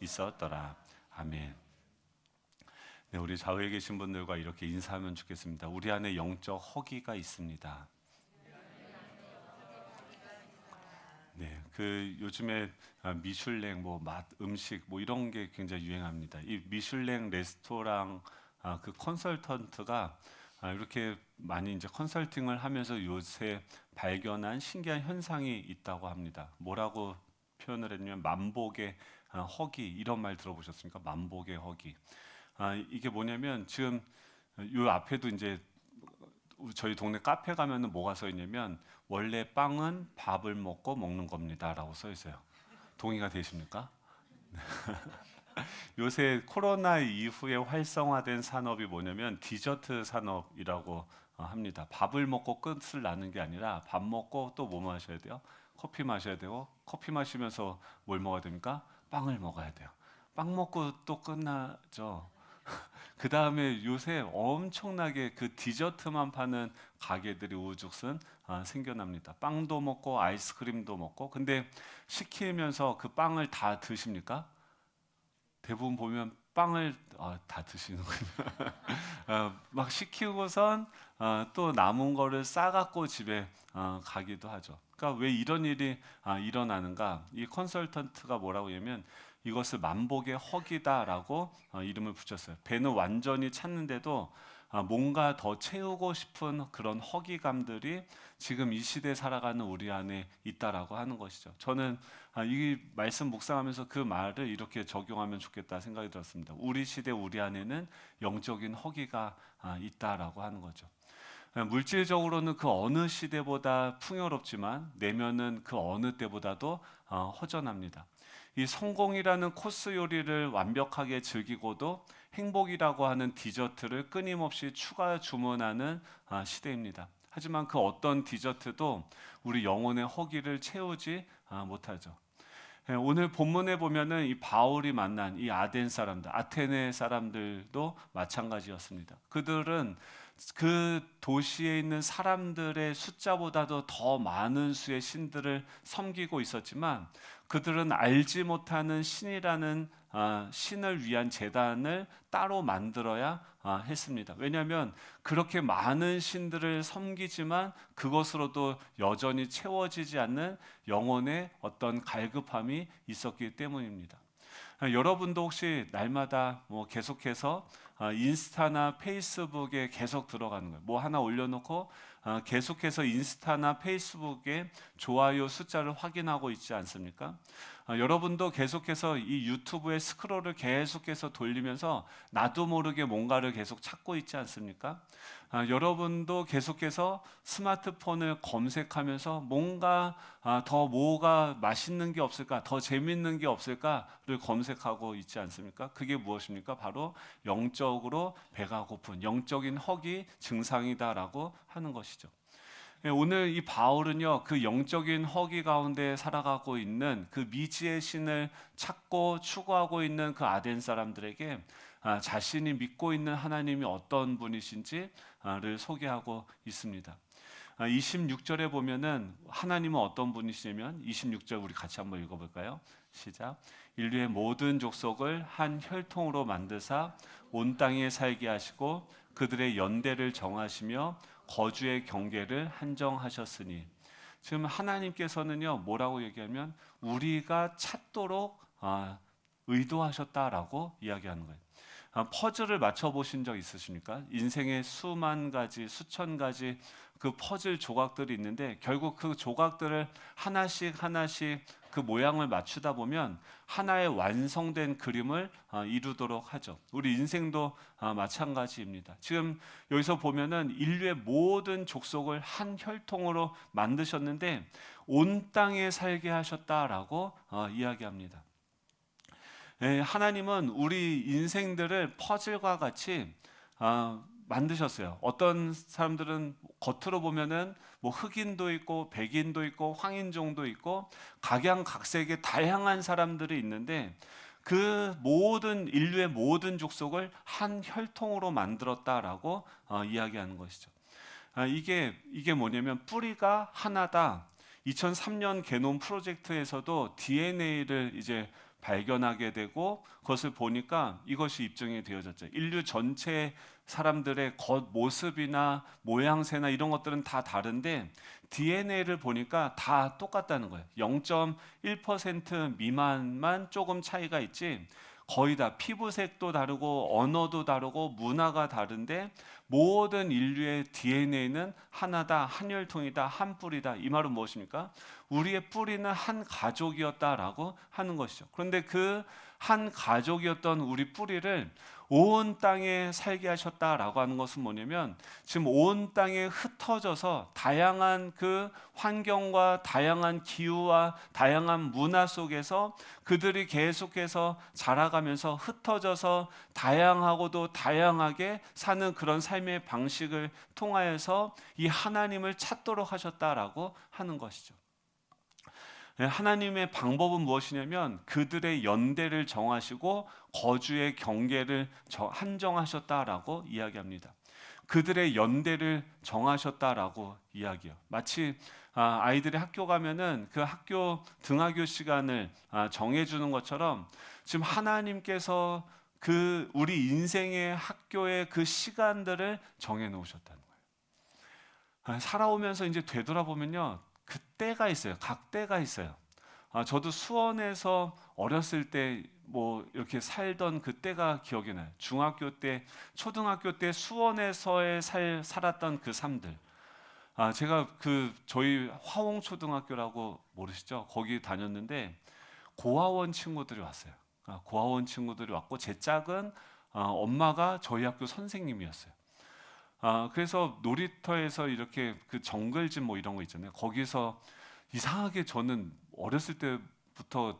있었더라. 아멘. 네, 우리 좌우에 계신 분들과 이렇게 인사하면 좋겠습니다. 우리 안에 영적 허기가 있습니다. 네, 그 요즘에 미슐랭 뭐 맛 음식 뭐 이런 게 굉장히 유행합니다. 이 미슐랭 레스토랑 그 컨설턴트가 이렇게 많이 이제 컨설팅을 하면서 요새 발견한 신기한 현상이 있다고 합니다. 뭐라고 표현을 했냐면 만복의 허기 이런 말 들어보셨습니까? 만복의 허기. 이게 뭐냐면 지금 요 앞에도 이제 저희 동네 카페 가면은 뭐가 써 있냐면 원래 빵은 밥을 먹고 먹는 겁니다라고 써 있어요. 동의가 되십니까? 요새 코로나 이후에 활성화된 산업이 뭐냐면 디저트 산업이라고 합니다. 밥을 먹고 끝을 나는 게 아니라 밥 먹고 또 뭐 마셔야 돼요? 커피 마셔야 되고 커피 마시면서 뭘 먹어야 됩니까? 빵을 먹어야 돼요. 빵 먹고 또 끝나죠. 그 다음에 요새 엄청나게 그 디저트만 파는 가게들이 우후죽순 생겨납니다. 빵도 먹고 아이스크림도 먹고. 근데 시키면서 그 빵을 다 드십니까? 대부분 보면 빵을 다 드시는군요. 막 시키고선 또 남은 거를 싸갖고 집에 가기도 하죠. 그러니까 왜 이런 일이 일어나는가? 이 컨설턴트가 뭐라고 하냐면 이것을 만복의 허기다라고 이름을 붙였어요. 배는 완전히 찼는데도 뭔가 더 채우고 싶은 그런 허기감들이 지금 이 시대에 살아가는 우리 안에 있다라고 하는 것이죠. 저는 이 말씀 묵상하면서 그 말을 이렇게 적용하면 좋겠다 생각이 들었습니다. 우리 시대 우리 안에는 영적인 허기가 있다라고 하는 거죠. 물질적으로는 그 어느 시대보다 풍요롭지만 내면은 그 어느 때보다도 허전합니다. 이 성공이라는 코스 요리를 완벽하게 즐기고도 행복이라고 하는 디저트를 끊임없이 추가 주문하는 시대입니다. 하지만 그 어떤 디저트도 우리 영혼의 허기를 채우지 못하죠. 오늘 본문에 보면은 이 바울이 만난 이 아덴 사람들, 아테네 사람들도 마찬가지였습니다. 그들은 그 도시에 있는 사람들의 숫자보다도 더 많은 수의 신들을 섬기고 있었지만 그들은 알지 못하는 신이라는 신을 위한 제단을 따로 만들어야 했습니다. 왜냐하면 그렇게 많은 신들을 섬기지만 그것으로도 여전히 채워지지 않는 영혼의 어떤 갈급함이 있었기 때문입니다. 여러분도 혹시 날마다 뭐 계속해서 인스타나 페이스북에 계속 들어가는 거예요. 뭐 하나 올려놓고 계속해서 인스타나 페이스북에 좋아요 숫자를 확인하고 있지 않습니까? 여러분도 계속해서 이 유튜브의 스크롤을 계속해서 돌리면서 나도 모르게 뭔가를 계속 찾고 있지 않습니까? 여러분도 계속해서 스마트폰을 검색하면서 뭔가 더 뭐가 맛있는 게 없을까, 더 재밌는 게 없을까를 검색하고 있지 않습니까? 그게 무엇입니까? 바로 영적으로 배가 고픈 영적인 허기 증상이다라고 하는 것이죠. 오늘 이 바울은요, 그 영적인 허기 가운데 살아가고 있는 그 미지의 신을 찾고 추구하고 있는 그 아덴 사람들에게 자신이 믿고 있는 하나님이 어떤 분이신지를 소개하고 있습니다. 26절에 보면은 하나님은 어떤 분이시냐면 26절 우리 같이 한번 읽어볼까요? 시작. 인류의 모든 족속을 한 혈통으로 만드사 온 땅에 살게 하시고 그들의 연대를 정하시며 거주의 경계를 한정하셨으니 지금 하나님께서는요 뭐라고 얘기하면 우리가 찾도록 의도하셨다라고 이야기하는 거예요. 퍼즐을 맞춰 보신 적 있으십니까? 인생의 수만 가지, 수천 가지 그 퍼즐 조각들이 있는데 결국 그 조각들을 하나씩 하나씩 그 모양을 맞추다 보면 하나의 완성된 그림을 이루도록 하죠. 우리 인생도 마찬가지입니다. 지금 여기서 보면은 인류의 모든 족속을 한 혈통으로 만드셨는데 온 땅에 살게 하셨다라고 이야기합니다. 하나님은 우리 인생들을 퍼즐과 같이 만드셨어요. 어떤 사람들은 겉으로 보면은 뭐 흑인도 있고 백인도 있고 황인종도 있고 각양각색의 다양한 사람들이 있는데 그 모든 인류의 모든 족속을 한 혈통으로 만들었다라고 이야기하는 것이죠. 이게 뭐냐면 뿌리가 하나다. 2003년 게놈 프로젝트에서도 DNA를 이제 발견하게 되고 그것을 보니까 이것이 입증이 되어졌죠. 인류 전체 사람들의 겉모습이나 모양새나 이런 것들은 다 다른데 DNA를 보니까 다 똑같다는 거예요. 0.1% 미만만 조금 차이가 있지 거의 다 피부색도 다르고 언어도 다르고 문화가 다른데 모든 인류의 DNA는 하나다, 한 혈통이다, 한 뿌리다. 이 말은 무엇입니까? 우리의 뿌리는 한 가족이었다라고 하는 것이죠. 그런데 그 한 가족이었던 우리 뿌리를 온 땅에 살게 하셨다라고 하는 것은 뭐냐면 지금 온 땅에 흩어져서 다양한 그 환경과 다양한 기후와 다양한 문화 속에서 그들이 계속해서 자라가면서 흩어져서 다양하고도 다양하게 사는 그런 삶의 방식을 통하여서 이 하나님을 찾도록 하셨다라고 하는 것이죠. 하나님의 방법은 무엇이냐면 그들의 연대를 정하시고 거주의 경계를 한정하셨다라고 이야기합니다. 그들의 연대를 정하셨다라고 이야기해요. 마치 아이들이 학교 가면은 그 학교 등하교 시간을 정해주는 것처럼 지금 하나님께서 그 우리 인생의 학교의 그 시간들을 정해 놓으셨다는 거예요. 살아오면서 이제 되돌아보면요. 그 때가 있어요. 각 때가 있어요. 저도 수원에서 어렸을 때 뭐 이렇게 살던 그 때가 기억이 나요. 중학교 때, 초등학교 때 수원에서의 살았던 그 삶들. 제가 그 저희 화홍초등학교라고 모르시죠? 거기 다녔는데 고아원 친구들이 왔어요. 고아원 친구들이 왔고 제 짝은 엄마가 저희 학교 선생님이었어요. 그래서 놀이터에서 이렇게 그 정글짐 뭐 이런 거 있잖아요. 거기서 이상하게 저는 어렸을 때부터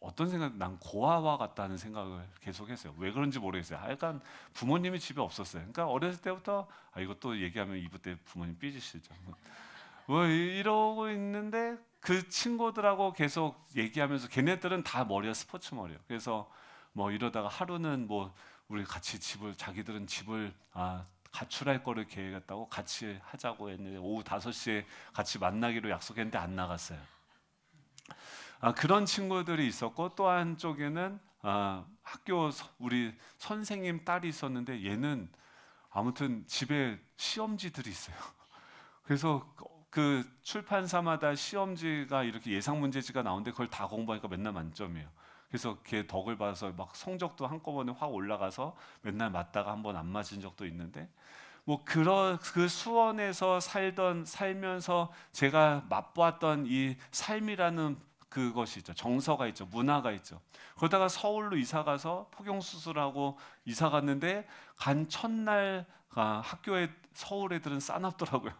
어떤 생각, 난 고아와 같다는 생각을 계속했어요. 왜 그런지 모르겠어요. 하여간 부모님이 집에 없었어요. 그러니까 어렸을 때부터 이것도 얘기하면 이브 때 부모님 삐지시죠. 뭐 이러고 있는데 그 친구들하고 계속 얘기하면서 걔네들은 다 머리가 스포츠 머리예요. 그래서 뭐 이러다가 하루는 뭐 우리 같이 집을 자기들은 집을 가출할 거를 계획했다고 같이 하자고 했는데 오후 5시에 같이 만나기로 약속했는데 안 나갔어요. 그런 친구들이 있었고 또 한쪽에는 학교 우리 선생님 딸이 있었는데 얘는 아무튼 집에 시험지들이 있어요. 그래서 그 출판사마다 시험지가 이렇게 예상 문제지가 나오는데 그걸 다 공부하니까 맨날 만점이에요. 그래서 걔 덕을 봐서 막 성적도 한꺼번에 확 올라가서 맨날 맞다가 한 번 안 맞은 적도 있는데 뭐 그런 그 수원에서 살면서 제가 맛보았던 이 삶이라는 그것이 있죠. 정서가 있죠. 문화가 있죠. 그러다가 서울로 이사 가서 포경 수술하고 이사 갔는데 간 첫날 학교에 서울 애들은 싸납더라고요.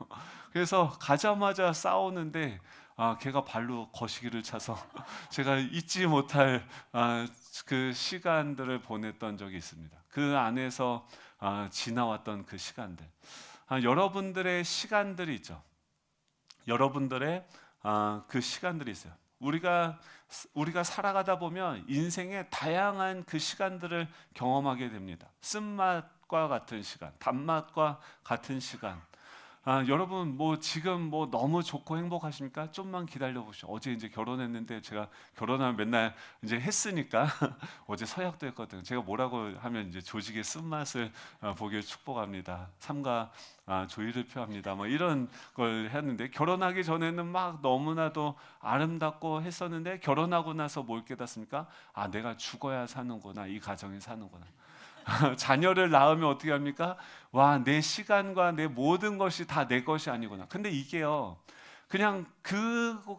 그래서 가자마자 싸우는데 걔가 발로 거시기를 차서 제가 잊지 못할 그 시간들을 보냈던 적이 있습니다. 그 안에서 지나왔던 그 시간들. 여러분들의 시간들이 있죠. 여러분들의 그 시간들이 있어요. 우리가 살아가다 보면 인생의 다양한 그 시간들을 경험하게 됩니다. 쓴맛과 같은 시간, 단맛과 같은 시간. 여러분 뭐 지금 뭐 너무 좋고 행복하십니까? 좀만 기다려 보시오. 어제 이제 결혼했는데 제가 결혼하면 맨날 이제 했으니까 어제 서약도 했거든요. 제가 뭐라고 하면 이제 조직의 쓴맛을 보길 축복합니다. 삼가 조의를 표합니다. 뭐 이런 걸 했는데 결혼하기 전에는 막 너무나도 아름답고 했었는데 결혼하고 나서 뭘 깨닫습니까? 내가 죽어야 사는구나. 이 가정이 사는구나. 자녀를 낳으면 어떻게 합니까? 와, 내 시간과 내 모든 것이 다 내 것이 아니구나. 근데 이게요, 그냥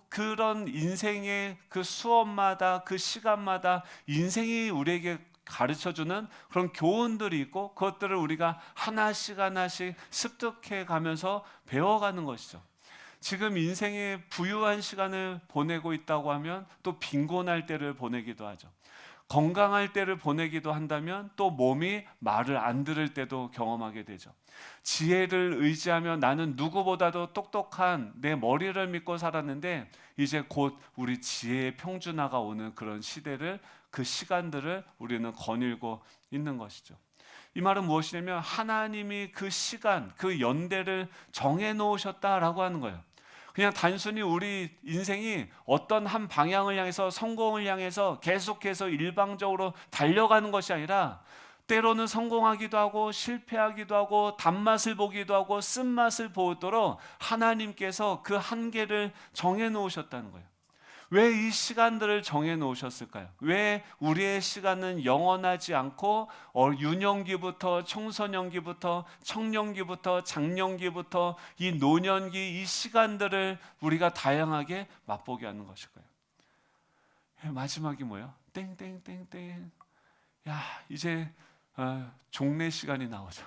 그런 인생의 그 수업마다 그 시간마다 인생이 우리에게 가르쳐주는 그런 교훈들이 있고 그것들을 우리가 하나씩 하나씩 습득해 가면서 배워가는 것이죠. 지금 인생의 부유한 시간을 보내고 있다고 하면 또 빈곤할 때를 보내기도 하죠. 건강할 때를 보내기도 한다면 또 몸이 말을 안 들을 때도 경험하게 되죠. 지혜를 의지하며 나는 누구보다도 똑똑한 내 머리를 믿고 살았는데 이제 곧 우리 지혜의 평준화가 오는 그런 시대를 그 시간들을 우리는 거닐고 있는 것이죠. 이 말은 무엇이냐면 하나님이 그 시간, 그 연대를 정해 놓으셨다라고 하는 거예요. 그냥 단순히 우리 인생이 어떤 한 방향을 향해서 성공을 향해서 계속해서 일방적으로 달려가는 것이 아니라 때로는 성공하기도 하고 실패하기도 하고 단맛을 보기도 하고 쓴맛을 보도록 하나님께서 그 한계를 정해 놓으셨다는 거예요. 왜 이 시간들을 정해 놓으셨을까요? 왜 우리의 시간은 영원하지 않고 유년기부터 청소년기부터 청년기부터 장년기부터 이 노년기 이 시간들을 우리가 다양하게 맛보게 하는 것일까요? 마지막이 뭐예요? 땡땡땡땡. 야, 이제 종례 시간이 나오죠.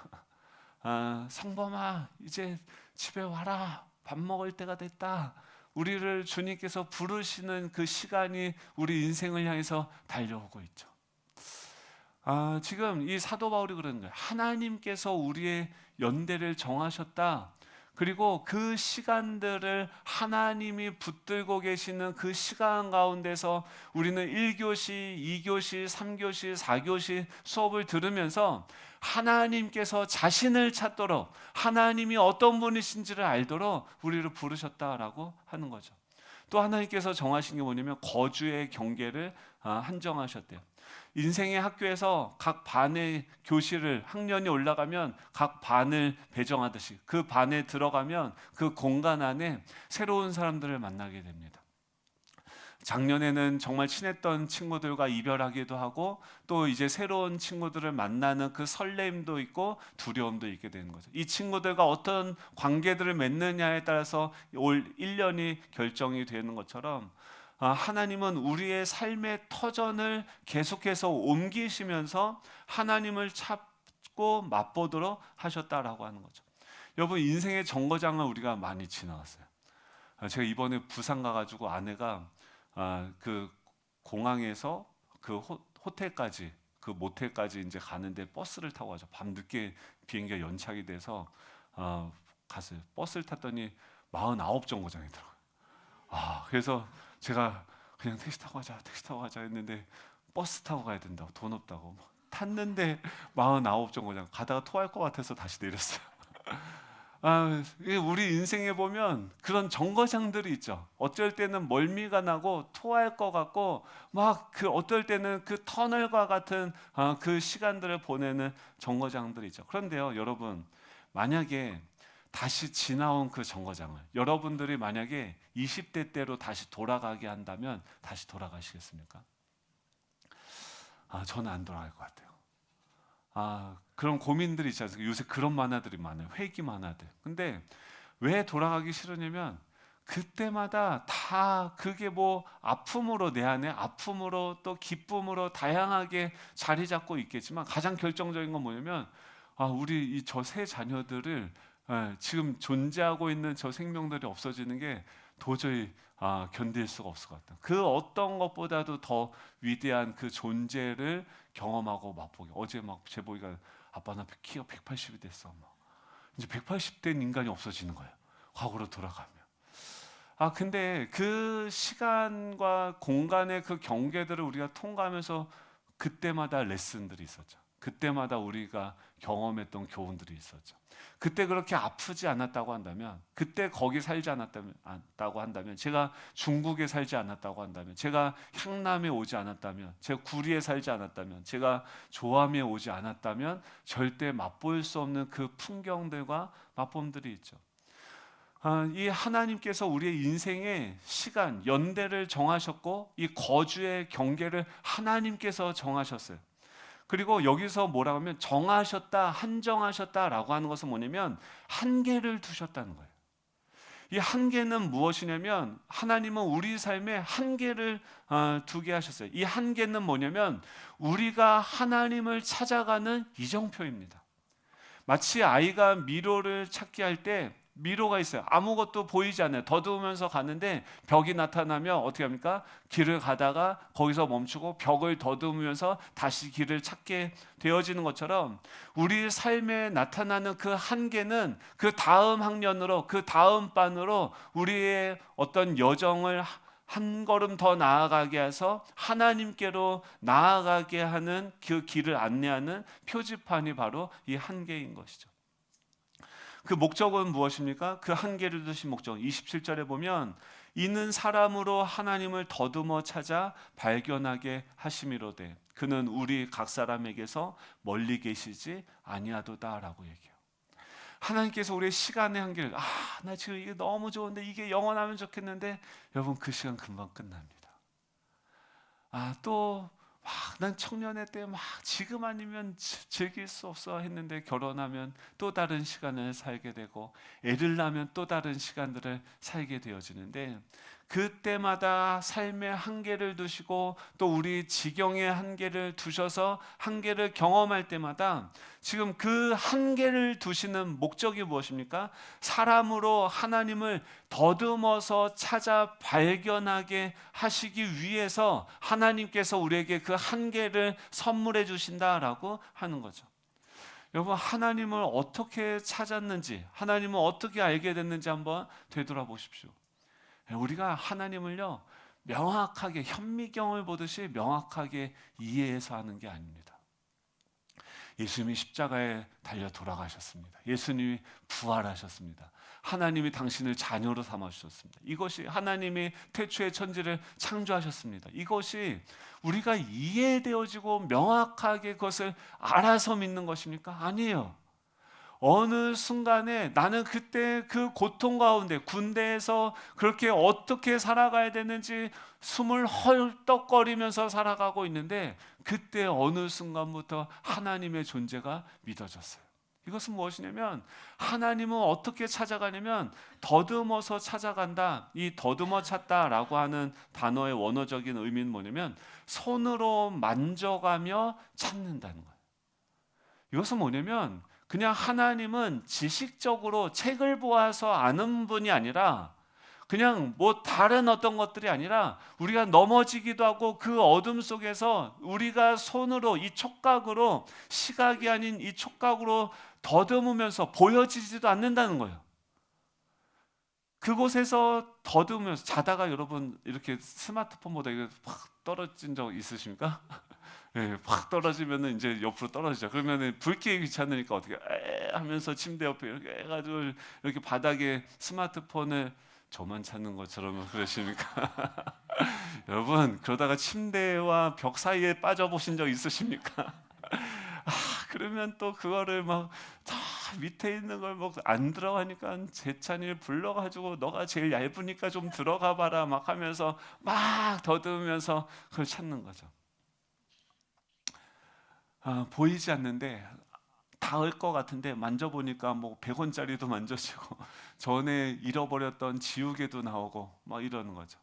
성범아, 이제 집에 와라. 밥 먹을 때가 됐다. 우리를 주님께서 부르시는 그 시간이 우리 인생을 향해서 달려오고 있죠. 지금 이 사도 바울이 그러는 거예요. 하나님께서 우리의 연대를 정하셨다. 그리고 그 시간들을 하나님이 붙들고 계시는 그 시간 가운데서 우리는 1교시, 2교시, 3교시, 4교시 수업을 들으면서 하나님께서 자신을 찾도록 하나님이 어떤 분이신지를 알도록 우리를 부르셨다라고 하는 거죠. 또 하나님께서 정하신 게 뭐냐면 거주의 경계를 한정하셨대요. 인생의 학교에서 각 반의 교실을 학년이 올라가면 각 반을 배정하듯이 그 반에 들어가면 그 공간 안에 새로운 사람들을 만나게 됩니다. 작년에는 정말 친했던 친구들과 이별하기도 하고 또 이제 새로운 친구들을 만나는 그 설렘도 있고 두려움도 있게 되는 거죠. 이 친구들과 어떤 관계들을 맺느냐에 따라서 올 1년이 결정이 되는 것처럼 하나님은 우리의 삶의 터전을 계속해서 옮기시면서 하나님을 찾고 맛보도록 하셨다라고 하는 거죠. 여러분, 인생의 정거장을 우리가 많이 지나왔어요. 제가 이번에 부산 가가지고 아내가 그 공항에서 그 호텔까지 그 모텔까지 이제 가는데 버스를 타고 가죠. 밤 늦게 비행기가 연착이 돼서 갔어요. 버스를 탔더니 49 정거장이더라고요. 그래서 제가 그냥 택시 타고 가자 했는데 버스 타고 가야 된다고, 돈 없다고 탔는데 49 정거장 가다가 토할 것 같아서 다시 내렸어요. 우리 인생에 보면 그런 정거장들이 있죠. 어쩔 때는 멀미가 나고 토할 것 같고 막 어떨 때는 그 터널과 같은 그 시간들을 보내는 정거장들이 있죠. 그런데요, 여러분, 만약에 다시 지나온 그 정거장을 여러분들이 만약에 20대 때로 다시 돌아가게 한다면 다시 돌아가시겠습니까? 저는 안 돌아갈 것 같아요. 그런 고민들이 있지 않습니까? 요새 그런 만화들이 많아요. 회귀 만화들. 근데 왜 돌아가기 싫으냐면 그때마다 다 그게 뭐 아픔으로, 내 안에 아픔으로 또 기쁨으로 다양하게 자리 잡고 있겠지만 가장 결정적인 건 뭐냐면 우리 저 세 자녀들을 지금 존재하고 있는 저 생명들이 없어지는 게 도저히 견딜 수가 없을 것 같다. 그 어떤 것보다도 더 위대한 그 존재를 경험하고 맛보기. 어제 막 제보이가 아빠 나 키가 180이 됐어. 이제 180된 인간이 없어지는 거예요. 과거로 돌아가면. 근데 그 시간과 공간의 그 경계들을 우리가 통과하면서 그때마다 레슨들이 있었죠. 그때마다 우리가 경험했던 교훈들이 있었죠. 그때 그렇게 아프지 않았다고 한다면, 그때 거기 살지 않았다고 한다면, 제가 중국에 살지 않았다고 한다면, 제가 향남에 오지 않았다면, 제가 구리에 살지 않았다면, 제가 조암에 오지 않았다면 절대 맛볼 수 없는 그 풍경들과 맛봄들이 있죠. 이 하나님께서 우리의 인생의 시간, 연대를 정하셨고 이 거주의 경계를 하나님께서 정하셨어요. 그리고 여기서 뭐라고 하면 정하셨다, 한정하셨다라고 하는 것은 뭐냐면 한계를 두셨다는 거예요. 이 한계는 무엇이냐면 하나님은 우리 삶에 한계를 두게 하셨어요. 이 한계는 뭐냐면 우리가 하나님을 찾아가는 이정표입니다. 마치 아이가 미로를 찾기 할 때 미로가 있어요. 아무것도 보이지 않아요. 더듬으면서 가는데 벽이 나타나면 어떻게 합니까? 길을 가다가 거기서 멈추고 벽을 더듬으면서 다시 길을 찾게 되어지는 것처럼 우리 삶에 나타나는 그 한계는 그 다음 학년으로, 그 다음 반으로 우리의 어떤 여정을 한 걸음 더 나아가게 해서 하나님께로 나아가게 하는 그 길을 안내하는 표지판이 바로 이 한계인 것이죠. 그 목적은 무엇입니까? 그 한계를 두신 목적. 27절에 보면 이는 사람으로 하나님을 더듬어 찾아 발견하게 하심이로되 그는 우리 각 사람에게서 멀리 계시지 아니하도다라고 얘기해요. 하나님께서 우리의 시간의 한계를 나 지금 이게 너무 좋은데 이게 영원하면 좋겠는데 여러분 그 시간 금방 끝납니다. 또 난 청년의 때 지금 아니면 즐길 수 없어 했는데 결혼하면 또 다른 시간을 살게 되고 애를 낳으면 또 다른 시간들을 살게 되어지는데 그때마다 삶의 한계를 두시고 또 우리 지경의 한계를 두셔서 한계를 경험할 때마다 지금 그 한계를 두시는 목적이 무엇입니까? 사람으로 하나님을 더듬어서 찾아 발견하게 하시기 위해서 하나님께서 우리에게 그 한계를 선물해 주신다라고 하는 거죠. 여러분 하나님을 어떻게 찾았는지 하나님을 어떻게 알게 됐는지 한번 되돌아보십시오. 우리가 하나님을요 명확하게 현미경을 보듯이 명확하게 이해해서 하는 게 아닙니다. 예수님이 십자가에 달려 돌아가셨습니다. 예수님이 부활하셨습니다. 하나님이 당신을 자녀로 삼아주셨습니다. 이것이 하나님이 태초의 천지를 창조하셨습니다. 이것이 우리가 이해되어지고 명확하게 그것을 알아서 믿는 것입니까? 아니에요. 어느 순간에 나는 그때 그 고통 가운데 군대에서 그렇게 어떻게 살아가야 되는지 숨을 헐떡거리면서 살아가고 있는데 그때 어느 순간부터 하나님의 존재가 믿어졌어요. 이것은 무엇이냐면 하나님은 어떻게 찾아가냐면 더듬어서 찾아간다. 이 더듬어 찾다라고 하는 단어의 원어적인 의미는 뭐냐면 손으로 만져가며 찾는다는 거예요. 이것은 뭐냐면 그냥 하나님은 지식적으로 책을 보아서 아는 분이 아니라 그냥 다른 어떤 것들이 아니라 우리가 넘어지기도 하고 그 어둠 속에서 우리가 손으로 이 촉각으로 시각이 아닌 이 촉각으로 더듬으면서 보여지지도 않는다는 거예요. 그곳에서 더듬으면서 자다가 여러분 이렇게 스마트폰보다 이거 확 떨어진 적 있으십니까? 네, 확 떨어지면은 이제 옆으로 떨어지죠. 그러면은 불 켜기 귀찮으니까 어떻게 하면서 침대 옆에 이렇게 해가지고 이렇게 바닥에 스마트폰을 저만 찾는 것처럼 그러십니까? 여러분 그러다가 침대와 벽 사이에 빠져 보신 적 있으십니까? 그러면 또 그거를 다 밑에 있는 걸 안 들어가니까 재찬이를 불러가지고 너가 제일 얇으니까 좀 들어가 봐라 막 하면서 막 더듬으면서 그걸 찾는 거죠. 보이지 않는데 닿을 것 같은데 만져보니까 100원짜리도 만져지고 전에 잃어버렸던 지우개도 나오고 막 이러는 거죠.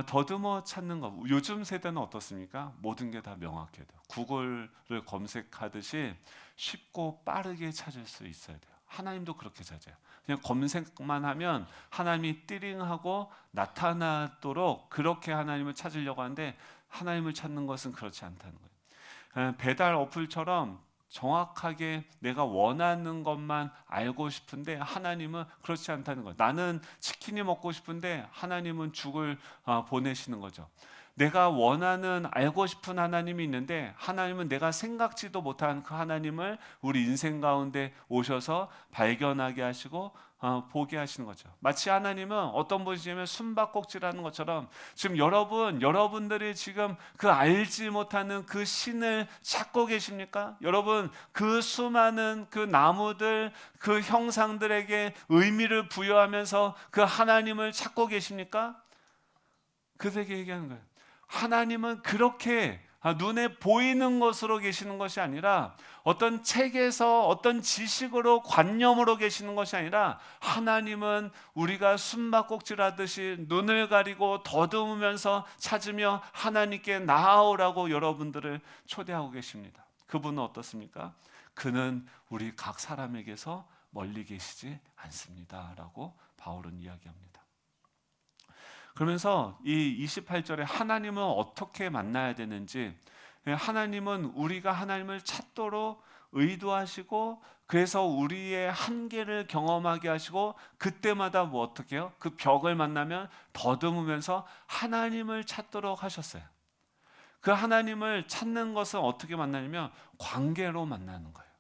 더듬어 찾는 거. 요즘 세대는 어떻습니까? 모든 게 다 명확해요. 구글을 검색하듯이 쉽고 빠르게 찾을 수 있어야 돼요. 하나님도 그렇게 찾아요. 그냥 검색만 하면 하나님이 띠링하고 나타나도록 그렇게 하나님을 찾으려고 하는데 하나님을 찾는 것은 그렇지 않다는 거예요. 배달 어플처럼 정확하게 내가 원하는 것만 알고 싶은데 하나님은 그렇지 않다는 거예요. 나는 치킨이 먹고 싶은데 하나님은 죽을 보내시는 거죠. 내가 원하는 알고 싶은 하나님이 있는데 하나님은 내가 생각지도 못한 그 하나님을 우리 인생 가운데 오셔서 발견하게 하시고 보게 하시는 거죠. 마치 하나님은 어떤 분이냐면 숨바꼭질하는 것처럼 지금 여러분들이 지금 그 알지 못하는 그 신을 찾고 계십니까? 여러분 그 수많은 그 나무들 그 형상들에게 의미를 부여하면서 그 하나님을 찾고 계십니까? 그들에게 얘기하는 거예요. 하나님은 그렇게 눈에 보이는 것으로 계시는 것이 아니라 어떤 책에서 어떤 지식으로 관념으로 계시는 것이 아니라 하나님은 우리가 숨바꼭질하듯이 눈을 가리고 더듬으면서 찾으며 하나님께 나아오라고 여러분들을 초대하고 계십니다. 그분은 어떻습니까? 그는 우리 각 사람에게서 멀리 계시지 않습니다 라고 바울은 이야기합니다. 그러면서 이 28절에 하나님은 어떻게 만나야 되는지, 하나님은 우리가 하나님을 찾도록 의도하시고 그래서 우리의 한계를 경험하게 하시고 그때마다 어떻게 해요? 그 벽을 만나면 더듬으면서 하나님을 찾도록 하셨어요. 그 하나님을 찾는 것은 어떻게 만나냐면 관계로 만나는 거예요.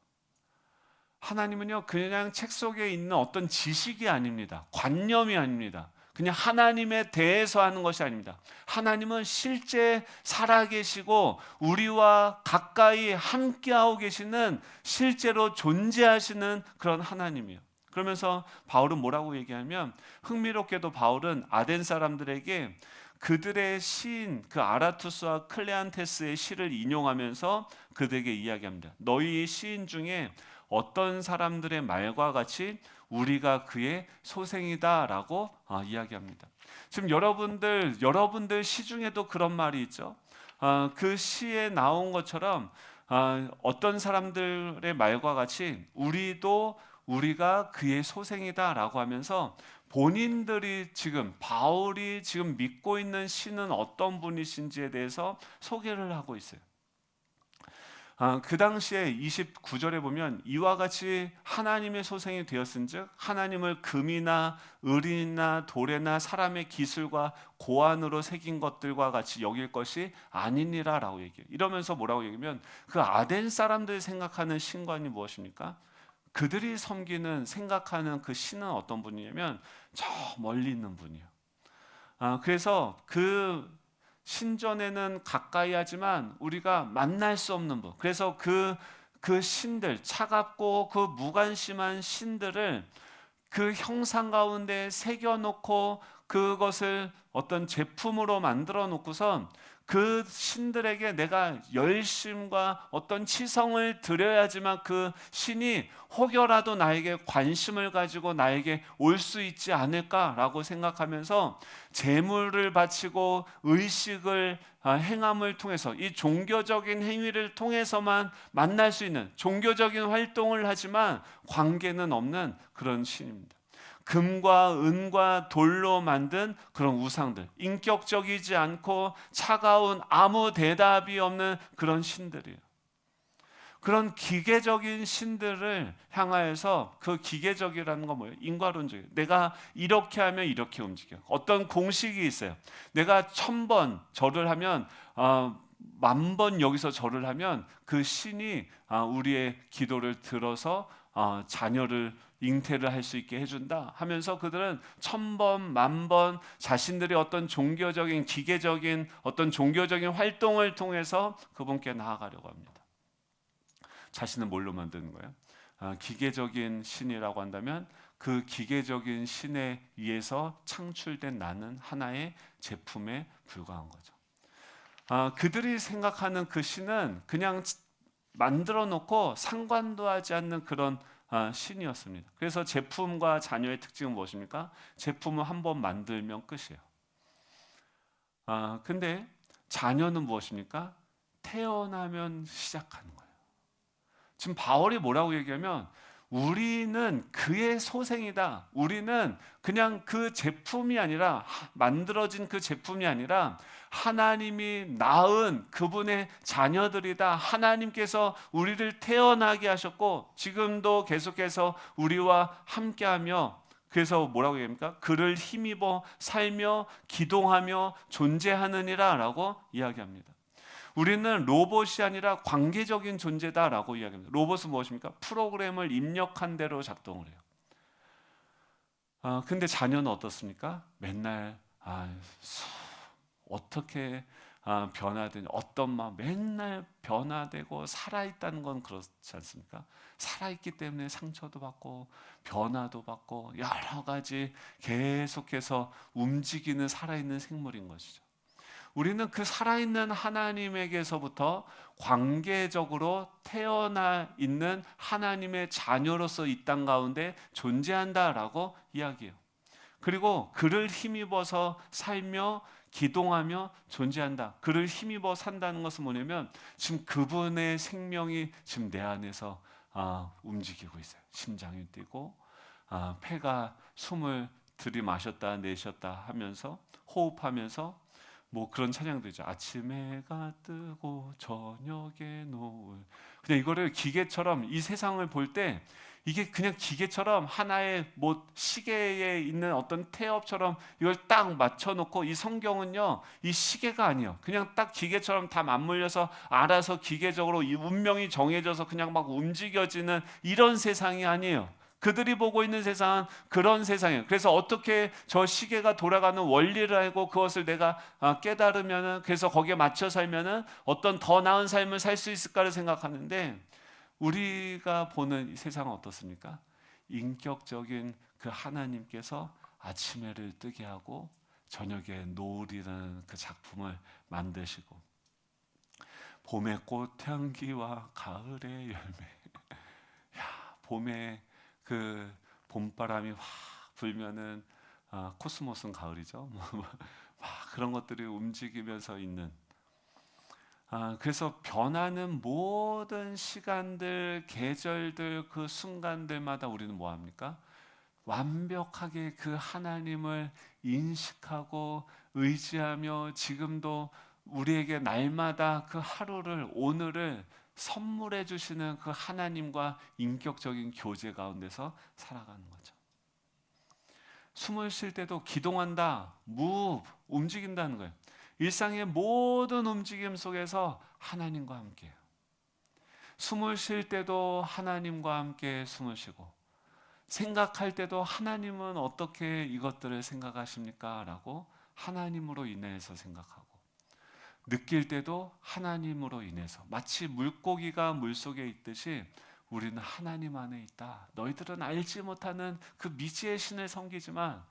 하나님은요, 그냥 책 속에 있는 어떤 지식이 아닙니다. 관념이 아닙니다. 그냥 하나님에 대해서 하는 것이 아닙니다. 하나님은 실제 살아계시고 우리와 가까이 함께하고 계시는, 실제로 존재하시는 그런 하나님이에요. 그러면서 바울은 뭐라고 얘기하면, 흥미롭게도 바울은 아덴 사람들에게 그들의 시인 그 아라투스와 클레안테스의 시를 인용하면서 그들에게 이야기합니다. 너희 시인 중에 어떤 사람들의 말과 같이 우리가 그의 소생이다라고 이야기합니다. 지금 여러분들 시 중에도 그런 말이 있죠. 그 시에 나온 것처럼 어떤 사람들의 말과 같이 우리가 그의 소생이다라고 하면서 본인들이 바울이 지금 믿고 있는 신은 어떤 분이신지에 대해서 소개를 하고 있어요. 그 당시에 29절에 보면 이와 같이 하나님의 소생이 되었은즉 하나님을 금이나 을이나 돌에나 사람의 기술과 고안으로 새긴 것들과 같이 여길 것이 아니니라라고 얘기해요. 이러면서 뭐라고 얘기하면, 그 아덴 사람들이 생각하는 신관이 무엇입니까? 그들이 생각하는 그 신은 어떤 분이냐면 저 멀리 있는 분이에요. 그래서 그 신전에는 가까이 하지만 우리가 만날 수 없는 분. 그래서 그 신들, 차갑고 그 무관심한 신들을 그 형상 가운데 새겨놓고 그것을 어떤 제품으로 만들어 놓고선 그 신들에게 내가 열심과 어떤 치성을 드려야지만 그 신이 혹여라도 나에게 관심을 가지고 나에게 올 수 있지 않을까라고 생각하면서 제물을 바치고 의식을 행함을 통해서, 이 종교적인 행위를 통해서만 만날 수 있는, 종교적인 활동을 하지만 관계는 없는 그런 신입니다. 금과 은과 돌로 만든 그런 우상들, 인격적이지 않고 차가운 아무 대답이 없는 그런 신들이에요. 그런 기계적인 신들을 향하여서, 그 기계적이라는 건 뭐예요? 인과론적이에요. 내가 이렇게 하면 이렇게 움직여. 어떤 공식이 있어요. 내가 1000번 절을 하면 10,000번 여기서 절을 하면 그 신이 우리의 기도를 들어서 자녀를 잉태를 할 수 있게 해준다 하면서 그들은 1000번, 10,000번 자신들의 어떤 종교적인, 기계적인 어떤 종교적인 활동을 통해서 그분께 나아가려고 합니다. 자신은 뭘로 만드는 거예요? 기계적인 신이라고 한다면 그 기계적인 신에 의해서 창출된 나는 하나의 제품에 불과한 거죠. 그들이 생각하는 그 신은 그냥 만들어 놓고 상관도 하지 않는 그런 신이었습니다. 그래서 제품과 자녀의 특징은 무엇입니까? 제품은 한번 만들면 끝이에요. 근데 자녀는 무엇입니까? 태어나면 시작하는 거예요. 지금 바울이 뭐라고 얘기하면, 우리는 그의 소생이다. 우리는 그냥 그 제품이 아니라, 만들어진 그 제품이 아니라 하나님이 낳은 그분의 자녀들이다. 하나님께서 우리를 태어나게 하셨고 지금도 계속해서 우리와 함께하며, 그래서 뭐라고 얘기합니까? 그를 힘입어 살며 기동하며 존재하느니라 라고 이야기합니다. 우리는 로봇이 아니라 관계적인 존재다라고 이야기합니다. 로봇은 무엇입니까? 프로그램을 입력한 대로 작동을 해요. 근데 자녀는 어떻습니까? 맨날 어떻게 변화되는, 어떤 마음, 맨날 변화되고 살아있다는 건 그렇지 않습니까? 살아있기 때문에 상처도 받고 변화도 받고 여러 가지 계속해서 움직이는 살아있는 생물인 것이죠. 우리는 그 살아있는 하나님에게서부터 관계적으로 태어나 있는 하나님의 자녀로서 이 땅 가운데 존재한다라고 이야기해요. 그리고 그를 힘입어서 살며 기동하며 존재한다. 그를 힘입어 산다는 것은 뭐냐면 지금 그분의 생명이 지금 내 안에서 움직이고 있어요. 심장이 뛰고 폐가 숨을 들이마셨다 내쉬었다 하면서 호흡하면서, 뭐 그런 찬양도 있죠. 아침에 해가 뜨고 저녁에 노을. 그냥 이거를 기계처럼 이 세상을 볼 때 이게 그냥 기계처럼 하나의 뭐 시계에 있는 어떤 태엽처럼 이걸 딱 맞춰놓고, 이 성경은요 이 시계가 아니에요. 그냥 딱 기계처럼 다 맞물려서 알아서 기계적으로 이 운명이 정해져서 그냥 막 움직여지는 이런 세상이 아니에요. 그들이 보고 있는 세상은 그런 세상이에요. 그래서 어떻게 저 시계가 돌아가는 원리를 알고 그것을 내가 깨달으면은, 그래서 거기에 맞춰 살면은 어떤 더 나은 삶을 살 수 있을까를 생각하는데, 우리가 보는 이 세상은 어떻습니까? 인격적인 그 하나님께서 아침해를 뜨게 하고 저녁에 노을이라는 그 작품을 만드시고, 봄의 꽃향기와 가을의 열매, 봄에 그 봄바람이 확 불면은 코스모스는 가을이죠. 그런 것들이 움직이면서 있는, 그래서 변하는 모든 시간들, 계절들, 그 순간들마다 우리는 뭐 합니까? 완벽하게 그 하나님을 인식하고 의지하며 지금도 우리에게 날마다 그 하루를, 오늘을 선물해 주시는 그 하나님과 인격적인 교제 가운데서 살아가는 거죠. 숨을 쉴 때도 기동한다, move, 움직인다는 거예요. 일상의 모든 움직임 속에서 하나님과 함께해요. 숨을 쉴 때도 하나님과 함께 숨을 쉬고, 생각할 때도 하나님은 어떻게 이것들을 생각하십니까? 라고 하나님으로 인해서 생각하고, 느낄 때도 하나님으로 인해서, 마치 물고기가 물속에 있듯이 우리는 하나님 안에 있다. 너희들은 알지 못하는 그 미지의 신을 섬기지만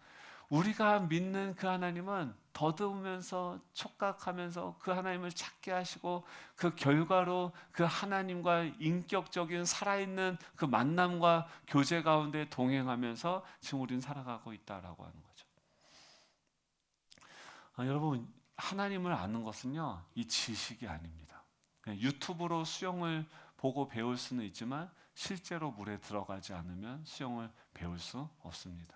우리가 믿는 그 하나님은 더듬으면서 촉각하면서 그 하나님을 찾게 하시고, 그 결과로 그 하나님과 인격적인 살아있는 그 만남과 교제 가운데 동행하면서 지금 우리는 살아가고 있다라고 하는 거죠. 여러분, 하나님을 아는 것은요 이 지식이 아닙니다. 유튜브로 수영을 보고 배울 수는 있지만 실제로 물에 들어가지 않으면 수영을 배울 수 없습니다.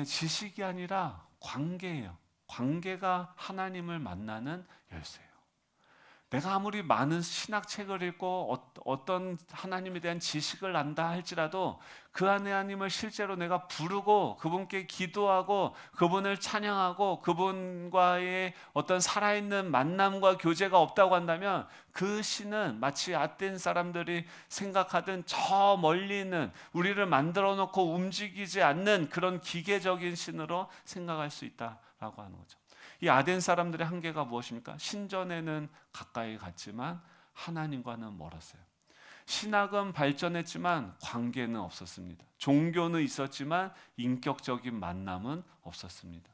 지식이 아니라 관계예요. 관계가 하나님을 만나는 열쇠예요. 내가 아무리 많은 신학책을 읽고 어떤 하나님에 대한 지식을 안다 할지라도 그 하나님을 실제로 내가 부르고 그분께 기도하고 그분을 찬양하고 그분과의 어떤 살아있는 만남과 교제가 없다고 한다면, 그 신은 마치 아덴 사람들이 생각하던 저 멀리 있는, 우리를 만들어 놓고 움직이지 않는 그런 기계적인 신으로 생각할 수 있다라고 하는 거죠. 이 아덴 사람들의 한계가 무엇입니까? 신전에는 가까이 갔지만 하나님과는 멀었어요. 신학은 발전했지만 관계는 없었습니다. 종교는 있었지만 인격적인 만남은 없었습니다.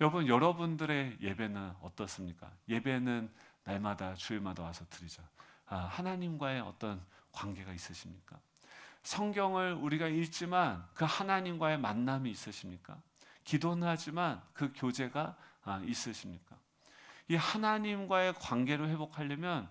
여러분, 여러분들의 예배는 어떻습니까? 예배는 날마다 주일마다 와서 드리죠. 하나님과의 어떤 관계가 있으십니까? 성경을 우리가 읽지만 그 하나님과의 만남이 있으십니까? 기도는 하지만 그 교제가 있으십니까? 이 하나님과의 관계를 회복하려면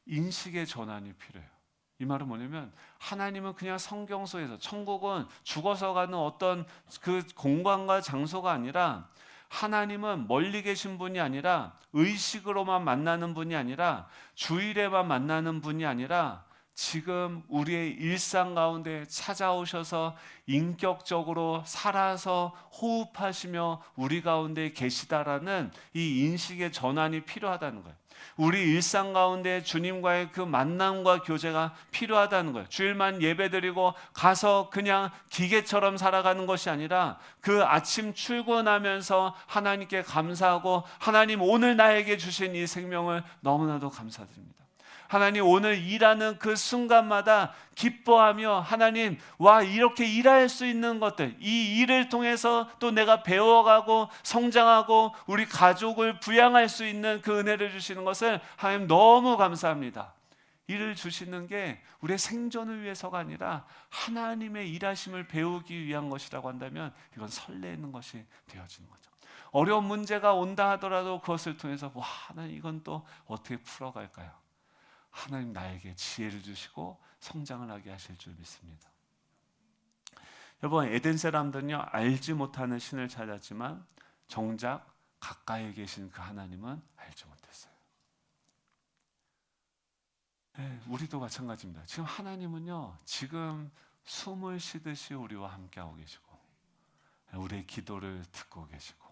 인식의 전환이 필요해요. 이 말은 뭐냐면, 하나님은 그냥 성경 속에서, 천국은 죽어서 가는 어떤 그 공간과 장소가 아니라, 하나님은 멀리 계신 분이 아니라, 의식으로만 만나는 분이 아니라, 주일에만 만나는 분이 아니라 지금 우리의 일상 가운데 찾아오셔서 인격적으로 살아서 호흡하시며 우리 가운데 계시다라는 이 인식의 전환이 필요하다는 거예요. 우리 일상 가운데 주님과의 그 만남과 교제가 필요하다는 거예요. 주일만 예배드리고 가서 그냥 기계처럼 살아가는 것이 아니라, 그 아침 출근하면서 하나님께 감사하고, 하나님 오늘 나에게 주신 이 생명을 너무나도 감사드립니다. 하나님 오늘 일하는 그 순간마다 기뻐하며, 하나님 와, 이렇게 일할 수 있는 것들, 이 일을 통해서 또 내가 배워가고 성장하고 우리 가족을 부양할 수 있는 그 은혜를 주시는 것을 하나님 너무 감사합니다. 일을 주시는 게 우리의 생존을 위해서가 아니라 하나님의 일하심을 배우기 위한 것이라고 한다면, 이건 설레는 것이 되어지는 거죠. 어려운 문제가 온다 하더라도 그것을 통해서 와, 하나님 이건 또 어떻게 풀어갈까요? 하나님 나에게 지혜를 주시고 성장을 하게 하실 줄 믿습니다. 여러분, 에덴 사람들은요 알지 못하는 신을 찾았지만 정작 가까이 계신 그 하나님은 알지 못했어요. 우리도 마찬가지입니다. 지금 하나님은요 지금 숨을 쉬듯이 우리와 함께하고 계시고 우리의 기도를 듣고 계시고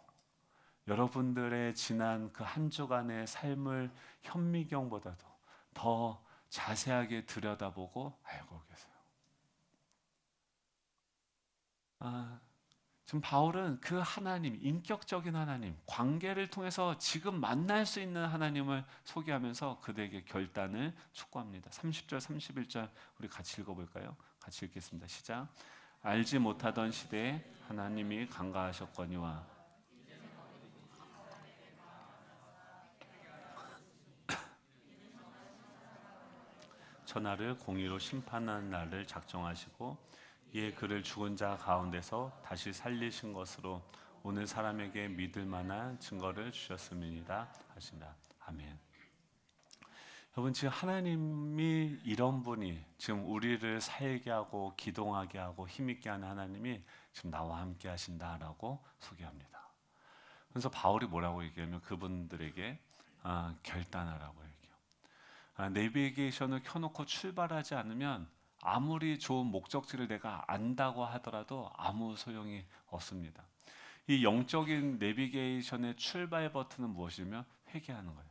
여러분들의 지난 그 한 주간의 삶을 현미경보다도 더 자세하게 들여다보고 알고 계세요. 지금 바울은 그 하나님, 인격적인 하나님, 관계를 통해서 지금 만날 수 있는 하나님을 소개하면서 그들에게 결단을 촉구합니다. 30절, 31절 우리 같이 읽어볼까요? 같이 읽겠습니다. 시작. 알지 못하던 시대에 하나님이 강가하셨거니와 천하를 공의로 심판하는 날을 작정하시고 이에 그를 죽은 자 가운데서 다시 살리신 것으로 오늘 사람에게 믿을 만한 증거를 주셨음이니라 하신다. 아멘. 여러분 지금 하나님이 이런 분이 지금 우리를 살게 하고 기동하게 하고 힘있게 하는 하나님이 지금 나와 함께 하신다라고 소개합니다. 그래서 바울이 뭐라고 얘기하면 그분들에게 결단하라고 얘기해요. 내비게이션을 켜놓고 출발하지 않으면 아무리 좋은 목적지를 내가 안다고 하더라도 아무 소용이 없습니다. 이 영적인 내비게이션의 출발 버튼은 무엇이며 회개하는 거예요.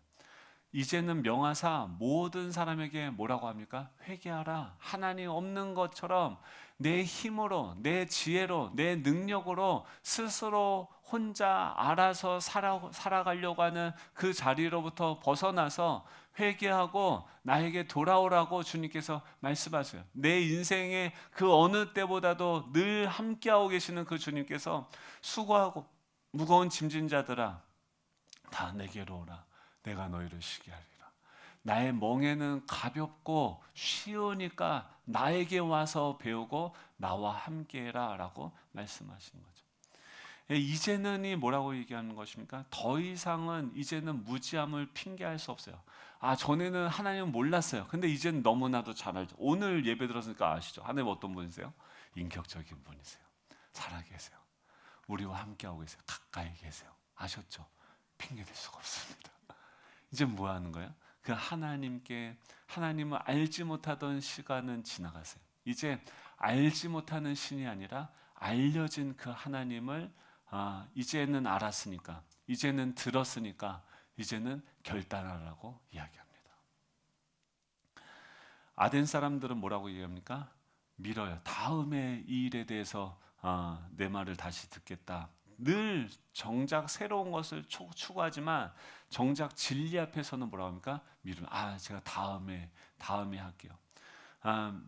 이제는 명하사 모든 사람에게 뭐라고 합니까? 회개하라. 하나님 없는 것처럼 내 힘으로, 내 지혜로, 내 능력으로 스스로 혼자 알아서 살아가려고 하는 그 자리로부터 벗어나서 회개하고 나에게 돌아오라고 주님께서 말씀하세요. 내 인생의 그 어느 때보다도 늘 함께하고 계시는 그 주님께서 수고하고 무거운 짐진 자들아 다 내게로 오라. 내가 너희를 쉬게 하리라. 나의 멍에는 가볍고 쉬우니까 나에게 와서 배우고 나와 함께해라 라고 말씀하시는 거죠. 이제는이 뭐라고 얘기하는 것입니까? 더 이상은 이제는 무지함을 핑계할 수 없어요. 전에는 하나님은 몰랐어요. 근데 이제는 너무나도 잘 알죠. 오늘 예배 들었으니까 아시죠? 하나님 어떤 분이세요? 인격적인 분이세요. 살아계세요. 우리와 함께하고 계세요. 가까이 계세요. 아셨죠? 핑계댈 수가 없습니다. 이제 뭐 하는 거예요? 그 하나님을 알지 못하던 시간은 지나가세요. 이제 알지 못하는 신이 아니라 알려진 그 하나님을 이제는 알았으니까, 이제는 들었으니까, 이제는 결단하라고 이야기합니다. 아덴 사람들은 뭐라고 얘기합니까? 밀어요. 다음에 이 일에 대해서 내 말을 다시 듣겠다. 늘 정작 새로운 것을 추구하지만 정작 진리 앞에서는 뭐라고 합니까? 미루는. 제가 다음에 할게요.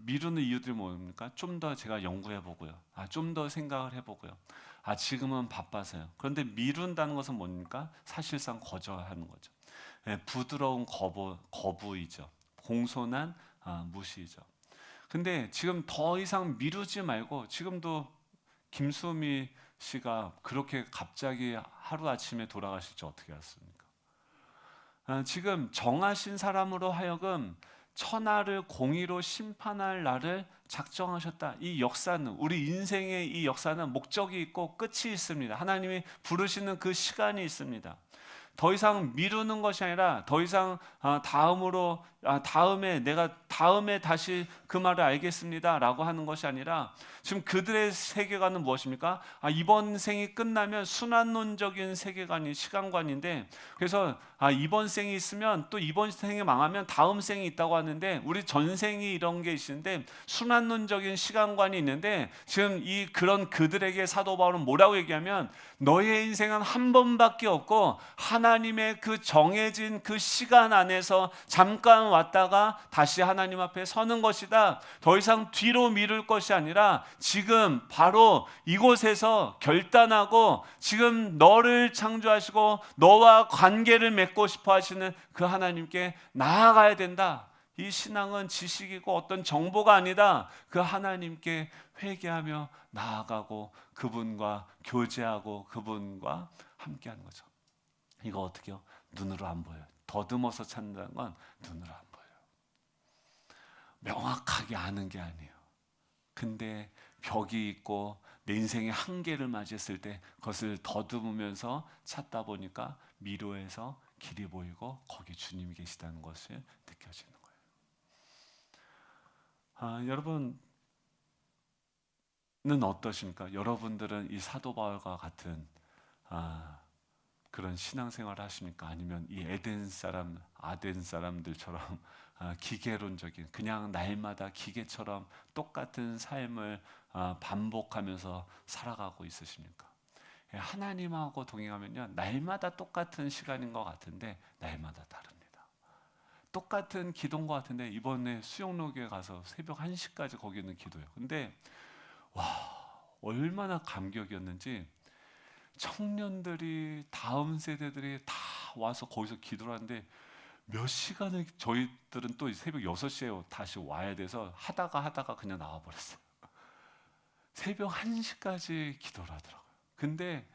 미루는 이유들이 뭡니까? 좀 더 제가 연구해 보고요. 좀 더 생각을 해 보고요. 지금은 바빠서요. 그런데 미룬다는 것은 뭡니까? 사실상 거절하는 거죠. 부드러운 거부이죠. 공손한 무시이죠. 근데 지금 더 이상 미루지 말고 지금도 김수미 씨가 그렇게 갑자기 하루아침에 돌아가실지 어떻게 알았습니까? 지금 정하신 사람으로 하여금 천하를 공의로 심판할 날을 작정하셨다. 이 역사는 우리 인생의 이 역사는 목적이 있고 끝이 있습니다. 하나님이 부르시는 그 시간이 있습니다. 더 이상 미루는 것이 아니라 더 이상 내가 다음에 다시 그 말을 알겠습니다라고 하는 것이 아니라 지금 그들의 세계관은 무엇입니까? 이번 생이 끝나면 순환론적인 세계관이 시간관인데 그래서 이번 생이 있으면 또 이번 생이 망하면 다음 생이 있다고 하는데 우리 전생이 이런 게 있는데 순환론적인 시간관이 있는데 지금 그런 그들에게 사도 바울은 뭐라고 얘기하면 너의 인생은 한 번밖에 없고 하나님의 그 정해진 그 시간 안에서 잠깐 왔다가 다시 하나님 앞에 서는 것이다. 더 이상 뒤로 미룰 것이 아니라 지금 바로 이곳에서 결단하고 지금 너를 창조하시고 너와 관계를 맺고 싶어 하시는 그 하나님께 나아가야 된다. 이 신앙은 지식이고 어떤 정보가 아니다. 그 하나님께 회개하며 나아가고 그분과 교제하고 그분과 함께하는 거죠. 이거 어떻게요? 눈으로 안 보여요. 더듬어서 찾는다는 건 눈으로 안 보여요. 명확하게 아는 게 아니에요. 근데 벽이 있고 내 인생의 한계를 맞이했을 때 그것을 더듬으면서 찾다 보니까 미로에서 길이 보이고 거기 주님이 계시다는 것을 느껴지는 거예요. 여러분 어떠십니까? 여러분들은 이 사도 바울과 같은 그런 신앙생활을 하십니까? 아니면 이 아덴 사람들처럼 기계론적인 그냥 날마다 기계처럼 똑같은 삶을 반복하면서 살아가고 있으십니까? 예, 하나님하고 동행하면요, 날마다 똑같은 시간인 것 같은데 날마다 다릅니다. 똑같은 기도인 것 같은데 이번에 수영로교에 가서 새벽 1시까지 거기 있는 기도예요. 근데 와, 얼마나 감격이었는지 청년들이 다음 세대들이 다 와서 거기서 기도를 하는데 몇 시간을 저희들은 또 새벽 6시에 다시 와야 돼서 하다가 그냥 나와버렸어요. 새벽 1시까지 기도를 하더라고요. 근데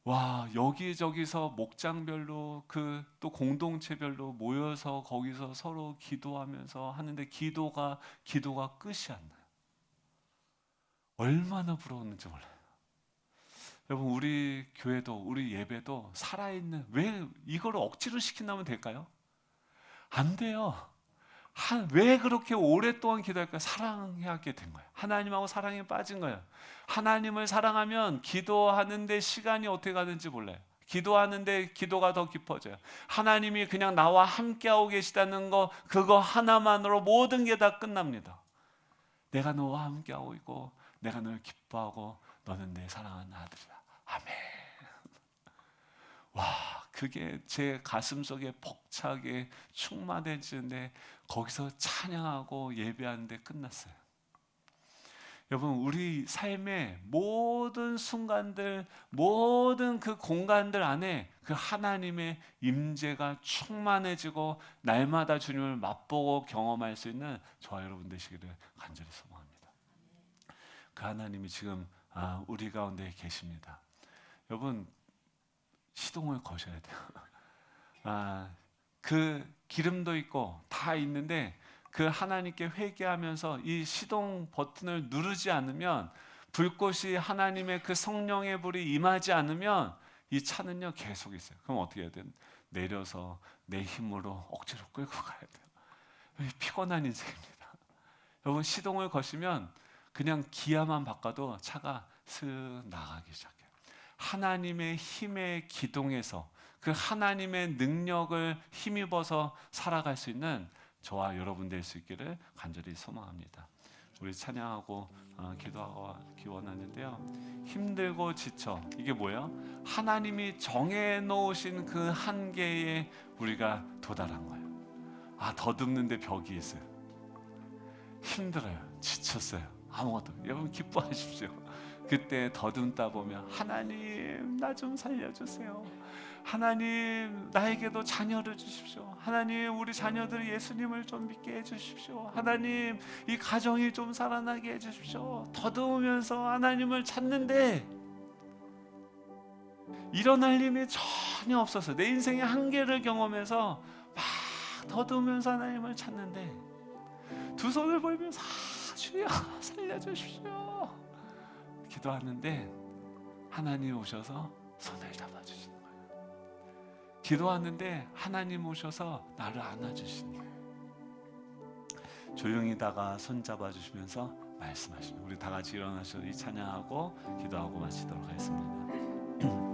와, 여기저기서 목장별로 그 또 공동체별로 모여서 거기서 서로 기도하면서 하는데 기도가 끝이 안 나요. 얼마나 부러웠는지 몰라요. 여러분, 우리 교회도 우리 예배도 살아있는, 왜 이걸 억지로 시킨다면 될까요? 안 돼요. 왜 그렇게 오랫동안 기도할까요? 사랑하게 된 거예요. 하나님하고 사랑에 빠진 거예요. 하나님을 사랑하면 기도하는데 시간이 어떻게 가는지 몰라요. 기도하는데 기도가 더 깊어져요. 하나님이 그냥 나와 함께하고 계시다는 거, 그거 하나만으로 모든 게 다 끝납니다. 내가 너와 함께하고 있고 내가 널 기뻐하고 너는 내 사랑하는 아들이다. 아멘. 와, 그게 제 가슴속에 벅차게 충만해지는데 거기서 찬양하고 예배하는데 끝났어요. 여러분, 우리 삶의 모든 순간들, 모든 그 공간들 안에 그 하나님의 임재가 충만해지고 날마다 주님을 맛보고 경험할 수 있는 저와 여러분 되시기를 간절히 소망합니다. 그 하나님이 지금 우리 가운데 계십니다. 여러분, 시동을 거셔야 돼요. 그 기름도 있고 다 있는데 그 하나님께 회개하면서 이 시동 버튼을 누르지 않으면, 불꽃이 하나님의 그 성령의 불이 임하지 않으면 이 차는요 계속 있어요. 그럼 어떻게 해야 돼요? 내려서 내 힘으로 억지로 끌고 가야 돼요. 피곤한 인생입니다. 여러분, 시동을 거시면 그냥 기아만 바꿔도 차가 슥 나가기 시작해요. 하나님의 힘의 기동에서 그 하나님의 능력을 힘입어서 살아갈 수 있는 저와 여러분 될 수 있기를 간절히 소망합니다. 우리 찬양하고 기도하고 기원하는데요. 힘들고 지쳐, 이게 뭐예요? 하나님이 정해 놓으신 그 한계에 우리가 도달한 거예요. 더듬는데 벽이 있어요. 힘들어요. 지쳤어요. 아무것도. 여러분, 기뻐하십시오. 그때 더듬다 보면 하나님, 나 좀 살려주세요. 하나님, 나에게도 자녀를 주십시오. 하나님, 우리 자녀들이 예수님을 좀 믿게 해주십시오. 하나님, 이 가정이 좀 살아나게 해주십시오. 더듬으면서 하나님을 찾는데 일어날 힘이 전혀 없어서 내 인생의 한계를 경험해서 막 더듬으면서 하나님을 찾는데 두 손을 벌면서 주여 살려주십시오 기도하는데 하나님 오셔서 손을 잡아주시는 거예요. 기도하는데 하나님 오셔서 나를 안아주시는 거예요. 조용히다가 손 잡아주시면서 말씀하시면 우리 다 같이 일어나셔서 이 찬양하고 기도하고 마치도록 하겠습니다.